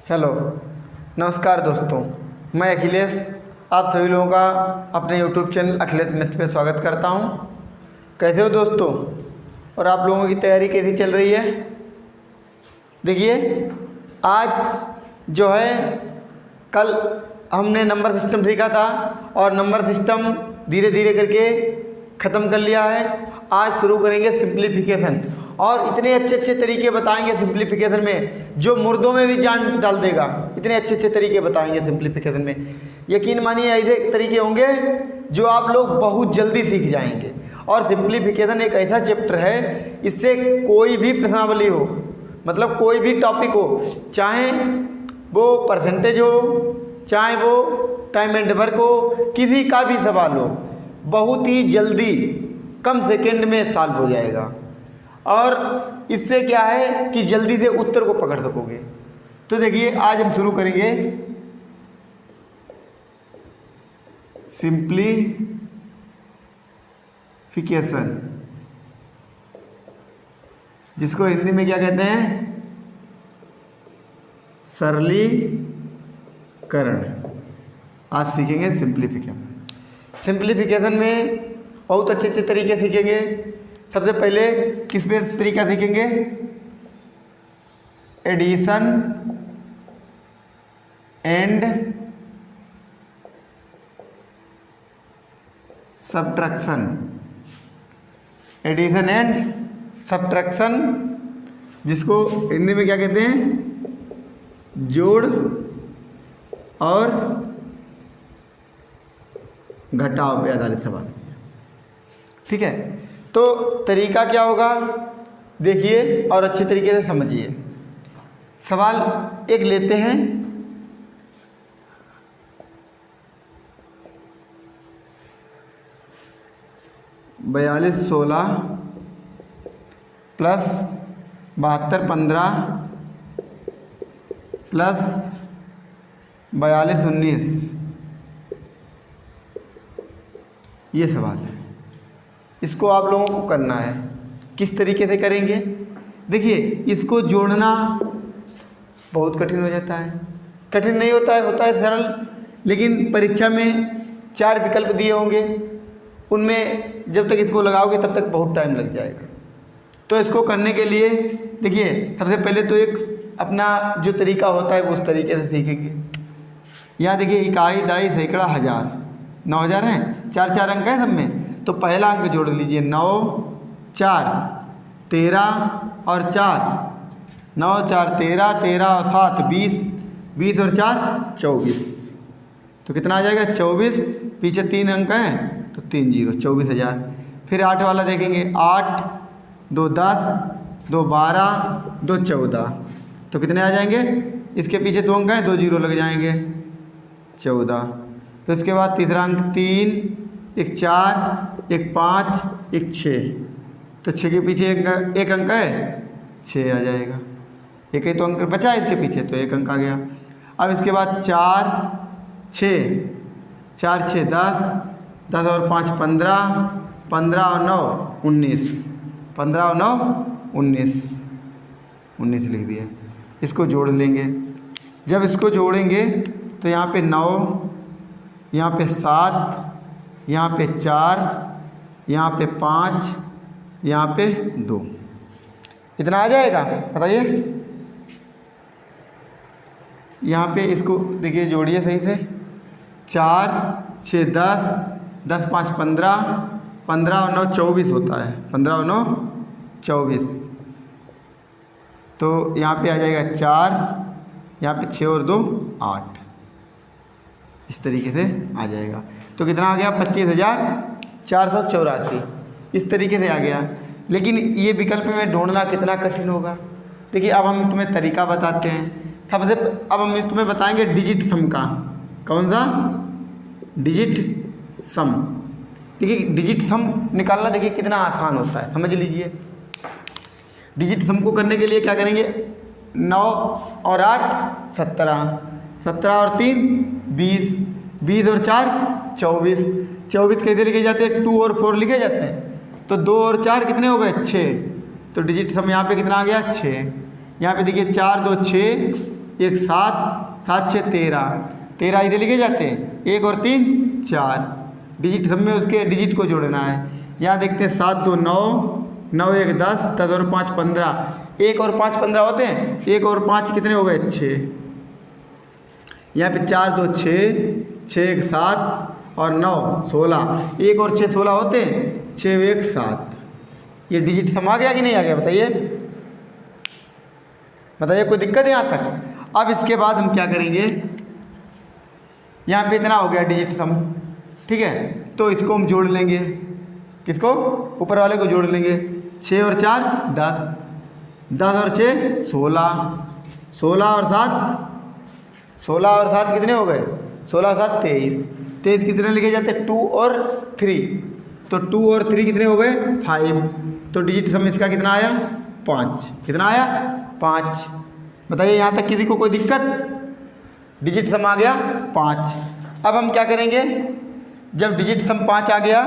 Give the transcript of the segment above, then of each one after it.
Hello, नमस्कार दोस्तों। मैं अखिलेश आप सभी लोगों का अपने यूट्यूब चैनल अखिलेश मित्र पे स्वागत करता हूं। कैसे हो दोस्तों? और आप लोगों की तैयारी कैसी चल रही है? देखिए, आज जो है कल हमने नंबर सिस्टम सीखा था और नंबर सिस्टम धीरे धीरे करके ख़त्म कर लिया है। आज शुरू करेंगे सिंप्लीफिकेशन और इतने अच्छे अच्छे तरीके बताएंगे सिंप्लीफिकेशन में जो मुर्दों में भी जान डाल देगा। इतने अच्छे अच्छे तरीके बताएंगे सिंप्लीफिकेशन में, यकीन मानिए ऐसे तरीके होंगे जो आप लोग बहुत जल्दी सीख जाएंगे। और सिंप्लीफिकेशन एक ऐसा चैप्टर है, इससे कोई भी प्रश्नावली हो, मतलब कोई भी टॉपिक हो, चाहे वो परसेंटेज हो, चाहे वो टाइम एंड वर्क हो, किसी का भी सवाल हो, बहुत ही जल्दी कम सेकंड में सॉल्व हो जाएगा। और इससे क्या है कि जल्दी से उत्तर को पकड़ सकोगे। तो देखिए, आज हम शुरू करेंगे सिंप्लीफिकेशन, जिसको हिंदी में क्या कहते हैं? सरलीकरण। आज सीखेंगे सिंप्लीफिकेशन। सिंप्लीफिकेशन में बहुत अच्छे अच्छे तरीके सीखेंगे। सबसे पहले किस पे तरीका सीखेंगे? Addition and subtraction. Addition and subtraction, जिसको हिंदी में क्या कहते हैं? जोड़ और घटाव पे आधारित सवाल। ठीक है, तो तरीका क्या होगा देखिए और अच्छी तरीके से समझिए। सवाल एक लेते हैं, 4216 प्लस 7215 प्लस 4219, ये सवाल है। इसको आप लोगों को करना है। किस तरीके से करेंगे? देखिए, इसको जोड़ना बहुत कठिन हो जाता है। कठिन नहीं होता है, होता है सरल। लेकिन परीक्षा में 4 विकल्प दिए होंगे, उनमें जब तक इसको लगाओगे तब तक बहुत टाइम लग जाएगा। तो इसको करने के लिए देखिए, सबसे पहले तो एक अपना जो तरीका होता है वो उस तरीके से सीखेंगे। यहाँ देखिए, इकाई, दाई, सैकड़ा, हज़ार, 9000 हैं, 4 अंक हैं सब में। तो पहला अंक जोड़ लीजिए, 9, 4, 13 और 4, 9, 4, 13, 13 और 7, 20, 20 और 4, 24। तो कितना आ जाएगा? 24। पीछे 3 अंक हैं तो 3 जीरो, 24,000। फिर 8 वाला देखेंगे, 8, 2, 10, 2, 12, 2, 14। तो कितने आ जाएंगे? इसके पीछे 2 अंक हैं, 2 जीरो लग जाएंगे, 14। फिर उसके बाद तीसरा अंक 3, एक 4, एक 5, एक 6। तो 6 के पीछे एक अंक है, 6 आ जाएगा। एक ही तो अंक बचा है इसके पीछे, तो 1 अंक आ गया। अब इसके बाद 4, 6, 4, 6, 10, 10 और 5, 15, 15 और 9, 19, 15 और 9, 19, 19 लिख दिया। इसको जोड़ लेंगे। जब इसको जोड़ेंगे तो यहाँ पे 9, यहाँ पे 7, यहाँ पे 4, यहाँ पे 5, यहाँ पे 2। इतना आ जाएगा, बताइए। यहाँ पे इसको देखिए, जोड़िए सही से। 4, 6, 10, 10, 5, 15, 15 और 9, 24 होता है। 15 और 9, 24। तो यहाँ पे आ जाएगा 4, यहाँ पे 6 और 2, 8। इस तरीके से आ जाएगा। तो कितना आ गया? 25,484। इस तरीके से आ गया। लेकिन ये विकल्प में ढूंढना कितना कठिन होगा। देखिए, अब हम तुम्हें तरीका बताते हैं। सबसे अब हम तुम्हें बताएंगे डिजिट सम का। कौन सा? डिजिट सम। देखिए, डिजिट सम निकालना देखिए कितना आसान होता है, समझ लीजिए। डिजिट सम को करने के लिए क्या करेंगे? 9 और 8, 17, 17 और 3, 20, 20 और 4, 24, 24 कैसे लिखे जाते हैं? 2 और 4 लिखे जाते हैं। तो 2 और 4 कितने हो गए? 6। तो डिजिट सम यहाँ पे कितना आ गया? 6। यहाँ पे देखिए 4 2 6, एक 7, 7 6 13, 13 इधर लिखे जाते हैं, 1 और 3 4 डिजिट सम में उसके डिजिट को जोड़ना है। यहाँ देखते हैं 7 2 9, 9 1 10, 10 और 5 15, 1 और 5 15 होते हैं, 1 और 5 कितने हो गए 6। यहाँ पे 4 2 6, 6 1 7 और 9 16, 1 और 6 16 होते हैं, 6 1 7। ये डिजिट सम आ गया कि नहीं आ गया बताइए, बताइए कोई दिक्कत है यहाँ तक। अब इसके बाद हम क्या करेंगे, यहाँ पे इतना हो गया डिजिट सम, ठीक है, तो इसको हम जोड़ लेंगे, किसको, ऊपर वाले को जोड़ लेंगे। 6 और 4 10, 10 और 6 16, 16 और 7 16 और 7 कितने हो गए, 16 7 23, 23 कितने लिखे जाते हैं 2 और 3, तो 2 और 3 कितने हो गए 5, तो डिजिट सम इसका कितना आया 5, कितना आया 5। बताइए यहाँ तक किसी को कोई दिक्कत, डिजिट सम आ गया 5। अब हम क्या करेंगे, जब डिजिट सम 5 आ गया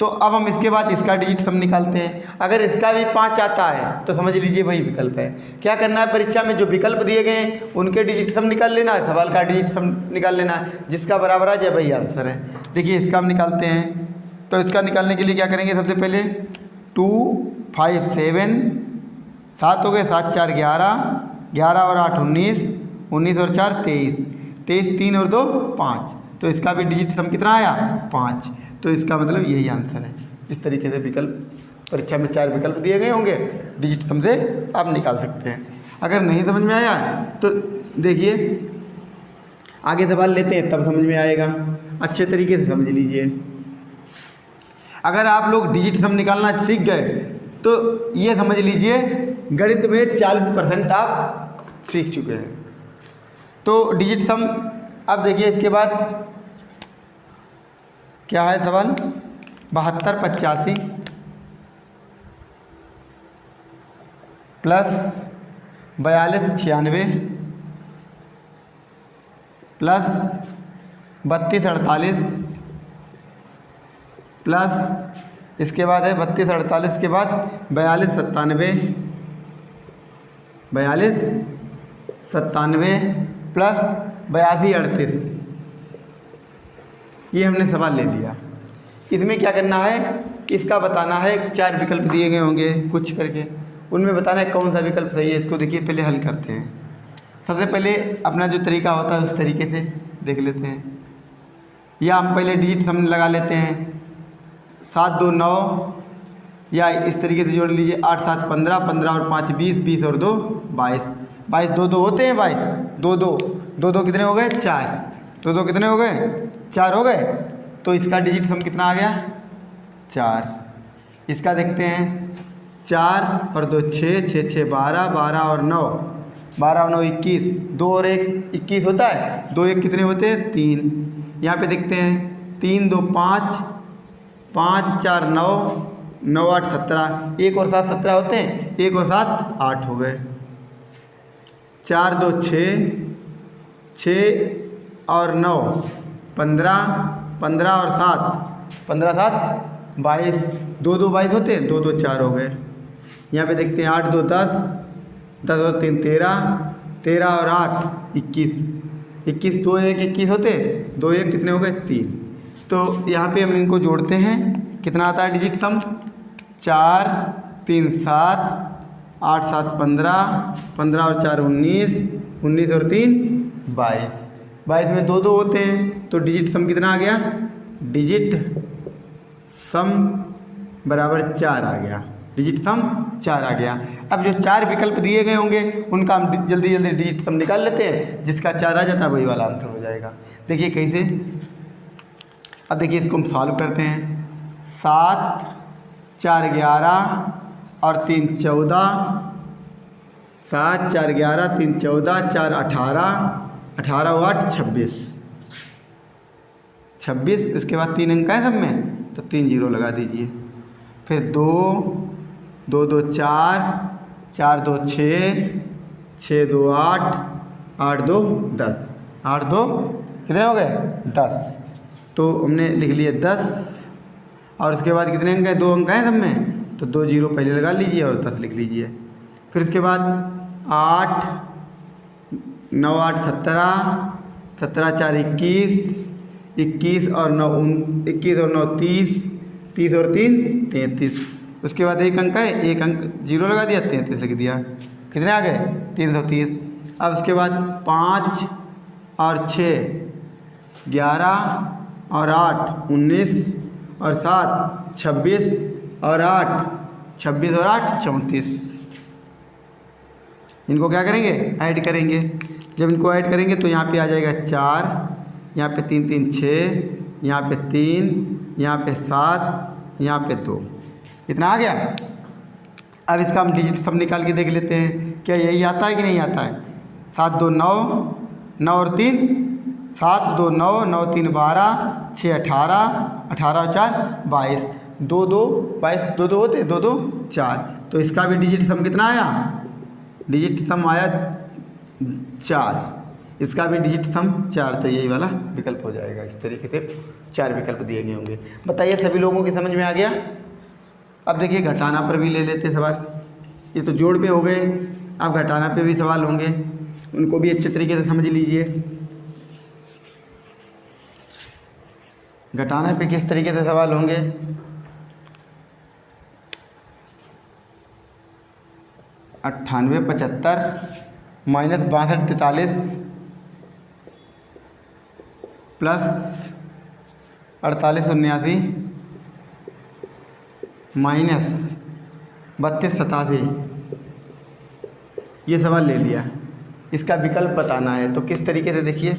तो अब हम इसके बाद इसका डिजिट सम निकालते हैं। अगर इसका भी 5 आता है तो समझ लीजिए वही विकल्प है। क्या करना है, परीक्षा में जो विकल्प दिए गए हैं उनके डिजिट सम निकाल लेना है, सवाल का डिजिट सम निकाल लेना है, जिसका बराबर आ जाए वही आंसर है। देखिए इसका हम निकालते हैं, तो इसका निकालने के लिए क्या करेंगे, सबसे पहले 2 5 7, 7 हो गए, 7 4 11, 11 और 8 19, 19 और 4 23, 23 3 और 2 5, तो इसका भी डिजिट सम कितना आया 5, तो इसका मतलब यही आंसर है। इस तरीके से विकल्प परीक्षा में 4 विकल्प दिए गए होंगे, डिजिट सम से आप निकाल सकते हैं। अगर नहीं समझ में आया तो देखिए आगे सवाल लेते हैं तब समझ में आएगा, अच्छे तरीके से समझ लीजिए। अगर आप लोग डिजिट सम निकालना सीख गए तो ये समझ लीजिए गणित में 40% आप सीख चुके हैं। तो डिजिट सम, अब देखिए इसके बाद क्या है सवाल, 72 85 प्लस 42 96 प्लस 32 48 प्लस इसके बाद है 32 48 के बाद 42 97, 42 97 प्लस 82 38, ये हमने सवाल ले लिया। इसमें क्या करना है, इसका बताना है, 4 विकल्प दिए गए होंगे कुछ करके, उनमें बताना है कौन सा विकल्प सही है। इसको देखिए पहले हल करते हैं। सबसे पहले अपना जो तरीका होता है उस तरीके से देख लेते हैं, या हम पहले डिजिट सम लगा लेते हैं, 7 2 9, या इस तरीके से जोड़ लीजिए 8 7 15, 15 और 5 20, 20 और 2 22, 22 2 2 होते हैं, 22 2 2 2 2 कितने हो गए 4, 2 2 कितने हो गए 4 हो गए, तो इसका डिजिट सम कितना आ गया 4। इसका देखते हैं 4 और 2 6, 6 6 12, 12 और 9, 12 और 9 21, 2 और 1 21 होता है, 2 1 कितने होते हैं 3। यहाँ पे देखते हैं 3 2 5, 5 4 9, 9 8 17, 1 और 7 17 होते हैं, 1 और 7 8 हो गए, 4 2 6, 6 और 9 15, 15 और 7 15 7 22, 2 2 22 होते हैं, 2 2 4 हो गए। यहाँ पे देखते हैं 8 2 10, 10 और 3 13, 13 और 8 21, 21 2 1 21 होते हैं, 2 1 कितने हो गए 3। तो यहाँ पे हम इनको जोड़ते हैं, कितना आता है डिजिट सम 4 3 7, 8 7 15, 15 और 4 19, 19 और 3 22, 22 में 2 2 होते हैं, तो डिजिट सम कितना आ गया, डिजिट सम बराबर 4 आ गया, डिजिट सम 4 आ गया। अब जो 4 विकल्प दिए गए होंगे उनका हम जल्दी जल्दी डिजिट सम निकाल लेते हैं, जिसका 4 आ जाता है वही वाला आंसर हो जाएगा। देखिए कैसे, अब देखिए इसको हम सॉल्व करते हैं। 7 4 11 और 3 14, 7 4 11 3 14, 4 18, 18 और 8 26, 26। इसके बाद 3 अंक है सब में, तो 3 जीरो लगा दीजिए। फिर 2 2 2 4, 4 2 6, 6 2 8, 8 2 10, 8 2 कितने हो गए 10, तो हमने लिख लिए 10। और उसके बाद कितने अंक हैं, 2 अंक हैं सब में, तो 2 जीरो पहले लगा लीजिए और 10 लिख लीजिए। फिर उसके बाद 8 9 8 17, 17 4 21, 21 और 9 21 और 9 30, 30 और 3 33। उसके बाद एक अंक है, एक अंक जीरो लगा दिया, 33 लिख दिया। कितने आ गए? 330। अब उसके बाद 5 और 6 11 और 8 19 और 7 26 और 8 26 और 8 34। इनको क्या करेंगे? ऐड करेंगे। जब इनको ऐड करेंगे तो यहाँ पे आ जाएगा 4, यहाँ पे 3 3 6, यहाँ पे 3, यहाँ पे 7, यहाँ पे 2। इतना आ गया। अब इसका हम डिजिट सब निकाल के देख लेते हैं, क्या यही आता है कि नहीं आता है। 7 2 9, 9 और 3 7 2 9, 9 3 12, 6 18, 18 और 4 22, 2 2 22, 2 2 होते 2 2 4। तो इसका भी डिजिट सम कितना आया? डिजिट सम आया 4। इसका भी डिजिट सम 4। तो यही वाला विकल्प हो जाएगा। इस तरीके से 4 विकल्प दिए गए होंगे। बताइए सभी लोगों की समझ में आ गया। अब देखिए घटाना पर भी ले लेते सवाल। ये तो जोड़ पे हो गए, अब घटाना पे भी सवाल होंगे, उनको भी अच्छे तरीके से समझ लीजिए। घटाने पे किस तरीके से सवाल होंगे। अट्ठानवे 75 माइनस 62 43 प्लस 48 79 माइनस 32 87। ये सवाल ले लिया। इसका विकल्प बताना है तो किस तरीके से देखिए।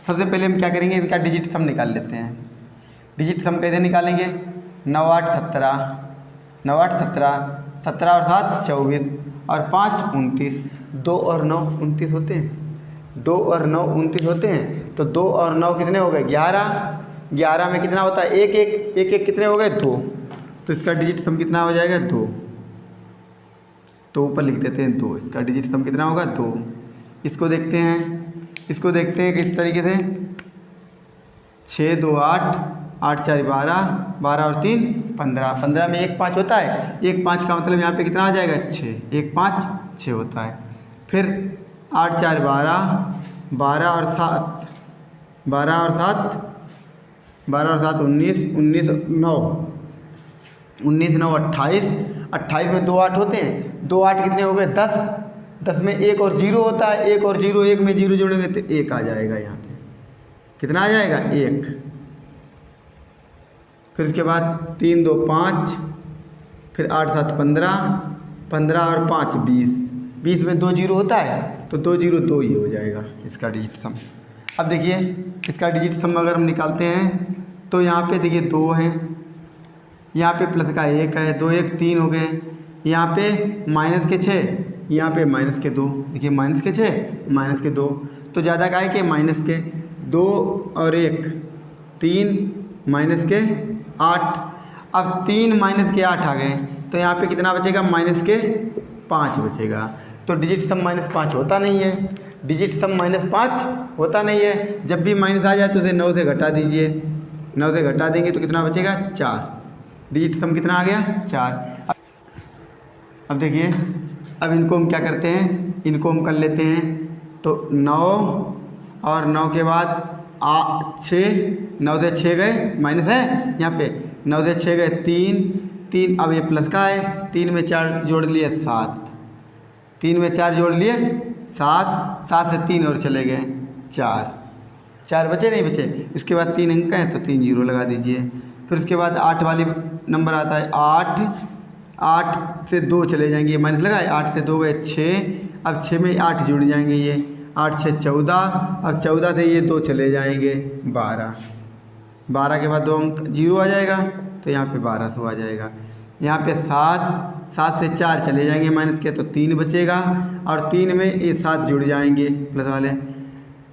सबसे पहले हम क्या करेंगे, इनका डिजिट सम निकाल लेते हैं। डिजिट सम कैसे निकालेंगे? 9 8 17, 9 8 17, 17 और 7 24 और 5 29। 2 और 9 29 होते हैं। 2 और 9 29 होते हैं। तो 2 और 9 कितने हो गए? 11। 11 में कितना होता है? एक एक कितने हो गए? 2। तो इसका डिजिट सम कितना हो जाएगा? 2। तो ऊपर लिख देते हैं 2। इसका डिजिट सम कितना होगा? 2। इसको देखते हैं, इसको देखते हैं किस तरीके से। 6 2 8, 8 4 12, 12 और 3 15। 15 में 1 5 होता है। 1 5 का मतलब यहाँ पे कितना आ जाएगा? 6। 1 5 6 होता है। फिर 8 4 12, 12 और 7, 12 और 7, 12 और 7 19, 19 9, 19 9 28। 28 में 2 8 होते हैं। 2 8 कितने हो गए? 10। 10 में 1 और 0 होता है। 1 और 0, 1 में 0 जोड़ेंगे तो 1 आ जाएगा। यहाँ पे कितना आ जाएगा? 1। फिर उसके बाद 3 2 5, फिर 8 7 15, 15 और 5 20। 20 में 2 0 होता है तो 2 0 2 ही हो जाएगा इसका डिजिट सम। अब देखिए इसका डिजिट सम अगर हम निकालते हैं तो यहाँ पे देखिए 2 हैं, यहाँ पे प्लस का 1 है, 2 1 3 हो गए। यहाँ पे माइनस के 6, यहाँ पे माइनस के 2। देखिए माइनस के 6 माइनस के 2, तो ज़्यादा का है कि माइनस के 2 और 1 3 माइनस के 8। अब 3 माइनस के 8 आ गए तो यहाँ पे कितना बचेगा? माइनस के 5 बचेगा। तो डिजिट सम -5 होता नहीं है। डिजिट सम -5 होता नहीं है। जब भी माइनस आ जाए तो उसे 9 से घटा दीजिए। 9 से घटा देंगे तो कितना बचेगा? 4। डिजिट सम कितना आ गया? 4। अब देखिए अब इनको हम क्या करते हैं, इनको हम कर लेते हैं। तो 9 और 9 के बाद 6, 9 से 6 गए, माइनस है यहाँ पे, 9 से 6 गए 3 3। अब ये प्लस का है, 3 में 4 जोड़ लिए 7, 3 में 4 जोड़ लिए 7, 7 से 3 और चले गए 4, 4 बचे नहीं बचे। इसके बाद 3 अंक हैं तो 3 जीरो लगा दीजिए। फिर उसके बाद 8 वाली नंबर आता है 8, 8 से 2 चले जाएंगे, माइनस लगाए, 8 से 2 गए 6। अब 6 में 8 जुड़ जाएंगे, ये 8 6 14। अब 14 से ये 2 चले जाएंगे 12, 12 के बाद 2 अंक 0 आ जाएगा तो यहाँ पे 1200 आ जाएगा। यहाँ पे 7, 7 से 4 चले जाएंगे माइनस के तो 3 बचेगा और 3 में ये 7 जुड़ जाएंगे प्लस वाले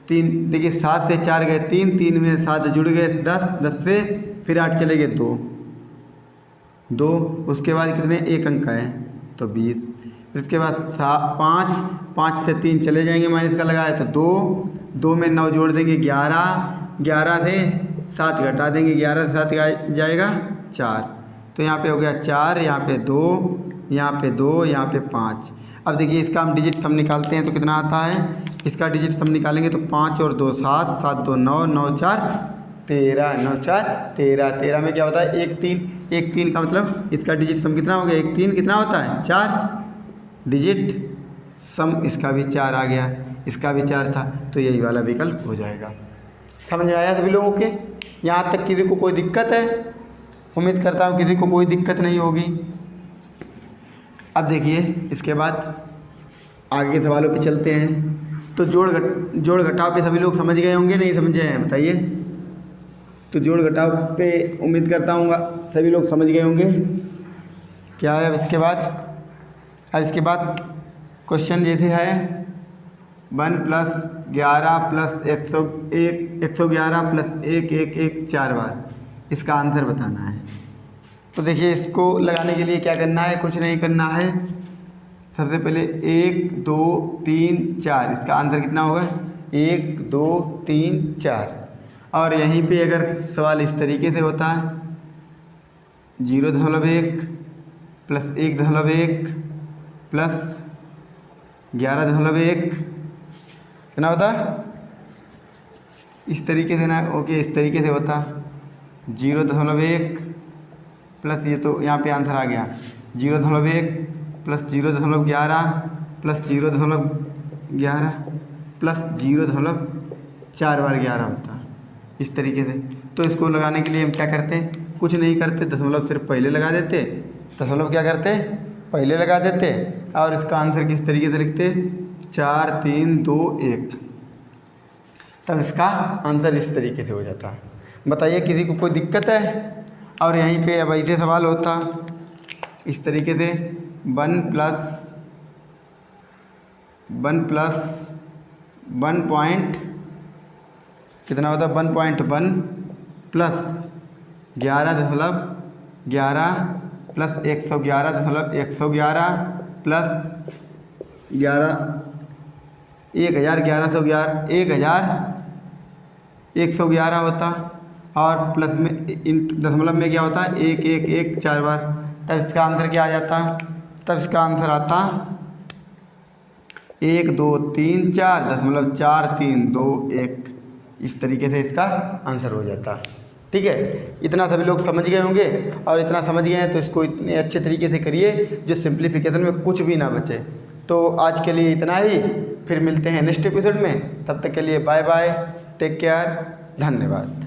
3। देखिए 7 से 4 गए 3, 3 में 7 जुड़ गए 10, 10 से फिर 8 चले गए 2। उसके बाद कितने? 1 अंक है तो 20। इसके बाद 5, 5 से 3 चले जाएंगे, माइनस का लगाया तो 2 में 9 जोड़ देंगे 11, 11 से 7 घटा देंगे, 11 से 7 जाएगा 4। तो यहाँ पे हो गया 4, यहाँ पे 2, यहाँ पे 2, यहाँ पे 5। अब देखिए इसका हम डिजिट सम निकालते हैं तो कितना आता है? इसका डिजिट सम निकालेंगे तो 5 और 2 7, 7 2 9, 9 4 13, 9 4 13, 13 में क्या होता है 1 3, 1 3 का मतलब इसका डिजिट सम कितना हो गया 1 3 कितना होता है 4 डिजिट सम, इसका भी 4 आ गया, इसका भी 4 था, तो यही वाला विकल्प हो जाएगा। समझ में आया सभी लोगों के? यहाँ तक किसी को कोई दिक्कत है? उम्मीद करता हूँ किसी को कोई दिक्कत नहीं होगी। अब देखिए इसके बाद आगे के सवालों पे चलते हैं। तो जोड़ घटाव पे सभी लोग समझ गए होंगे, नहीं समझे हैं बताइए? तो जोड़ घटाव पे उम्मीद करता हूँ सभी लोग समझ गए होंगे। क्या है अब इसके बाद क्वेश्चन जैसे है 1 + 11 + 111 + 1 1 1 4 बार, इसका आंसर बताना है। तो देखिए इसको लगाने के लिए क्या करना है, कुछ नहीं करना है। सबसे पहले 1 2 3 4, इसका आंसर कितना होगा 1 2 3 4। और यहीं पे अगर सवाल इस तरीके से होता है 0.1 + 1.1 + 11.1 कितना होता इस तरीके से ना, ओके इस तरीके से होता 0.1 प्लस ये तो यहाँ पे आंसर आ गया 0.1 + 0.11 + 0.11 + 0.4 बार 11 होता इस तरीके से। तो इसको लगाने के लिए हम क्या करते हैं, कुछ नहीं करते, दशमलव सिर्फ पहले लगा देते, दशमलव क्या करते पहले लगा देते, और इसका आंसर किस तरीके से लिखते 4 3 2 1, तब इसका आंसर इस तरीके से हो जाता। बताइए किसी को कोई दिक्कत है? और यहीं पे अब ऐसे सवाल होता इस तरीके से 1 + 1 कितना होता 1.1 + 11.11 + 111.111 + 1111 होता, और प्लस में दशमलव में क्या होता है 1 1 1 4 बार, तब इसका आंसर क्या आ जाता, तब इसका आंसर आता 1 2 3 4 .4 3 2 1, इस तरीके से इसका आंसर हो जाता। ठीक है, इतना सभी लोग समझ गए होंगे, और इतना समझ गए हैं तो इसको इतने अच्छे तरीके से करिए जो सिंप्लीफिकेशन में कुछ भी ना बचे। तो आज के लिए इतना ही, फिर मिलते हैं नेक्स्ट एपिसोड में, तब तक के लिए बाय बाय, टेक केयर, धन्यवाद।